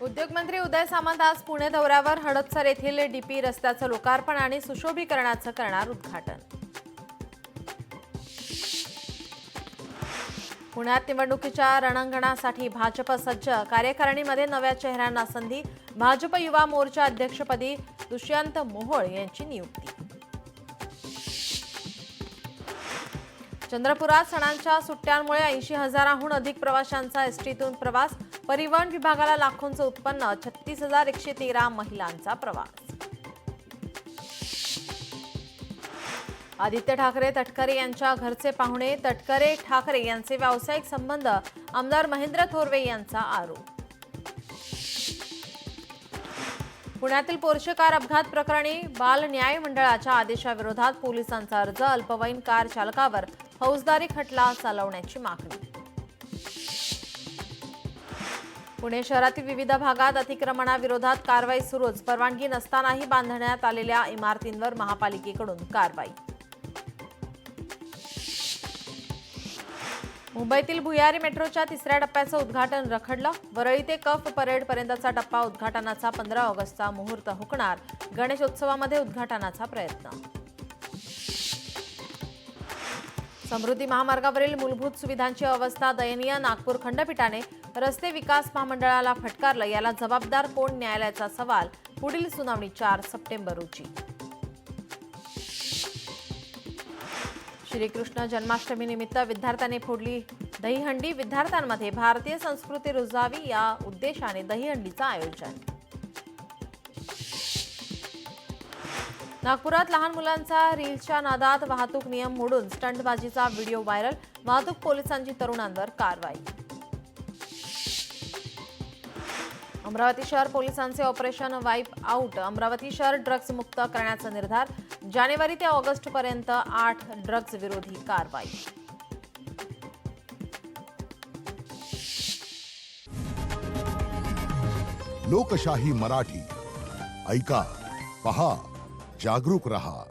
उद्योगमंत्री उदय सामंत आज पुणे दौऱ्यावर हडपसर येथील डीपी रस्त्याचं लोकार्पण आणि सुशोभीकरणाचं करणार उद्घाटन। पुण्यात निवडणुकीच्या रणांगणासाठी भाजप सज्ज, कार्यकारिणीमध्ये नव्या चेहऱ्यांना संधी। भाजप युवा मोर्चा अध्यक्षपदी दुष्यंत मोहोळ यांची नियुक्ती। चंद्रपुरात सणांच्या सुट्ट्यांमुळे 80,000हून अधिक प्रवाशांचा एसटीतून प्रवास। परिवहन विभागाला लाखोंचं उत्पन्न, 36,113 महिलांचा प्रवास। आदित्य ठाकरे तटकरे यांच्या घरचे पाहुणे, तटकरे ठाकरे यांचे व्यावसायिक संबंध, आमदार महेंद्र थोरवे यांचा आरोप। पुण्यातील पोर्शे कार अपघात प्रकरणी बाल न्याय मंडळाच्या आदेशाविरोधात पोलिसांचा अर्ज। अल्पवयीन कार चालकावर फौजदारी खटला चालवण्याची मागणी। पुणे शहरातील विविध भागात अतिक्रमणाविरोधात कारवाई सुरूच। परवानगी नसतानाही बांधण्यात आलेल्या इमारतींवर महापालिकेकडून कारवाई। मुंबईतील भुयारी मेट्रोच्या तिसऱ्या टप्प्याचं उद्घाटन रखडलं। वरळी ते कफ परेड पर्यंतचा टप्पा उद्घाटनाचा 15 ऑगस्टचा मुहूर्त हुकणार। गणेशोत्सवामध्ये उद्घाटनाचा प्रयत्न। समृद्धी महामार्गावरील मूलभूत सुविधांची अवस्था दयनीय, नागपूर खंडपीठाने रस्ते विकास महामंडळाला फटकारलं। याला जबाबदार कोण? न्यायालयाचा सवाल। पुढील सुनावणी 4 सप्टेंबर रोजी। श्रीकृष्ण जन्माष्टमी निमित्त विद्यार्थ्यांनी फोडली दहीहंडी। विद्यार्थ्यांमध्ये भारतीय संस्कृती रुजावी या उद्देशाने दहीहंडीचं आयोजन। नागपुरात लहान मुलांचा रीलच्या नादात वाहतूक नियम मोडून स्टंटबाजीचा व्हिडिओ व्हायरल। वाहतूक पोलिसांची तरुणांवर कारवाई। अमरावती शहर पोलिसांचे ऑपरेशन वाईप आउट। अमरावती शहर ड्रग्ज मुक्त करण्याचा निर्धार। जानेवारी ते ऑगस्ट पर्यंत 8 ड्रग्ज विरोधी कारवाई। लोकशाही मराठी ऐका, पहा, जागरूक रहा।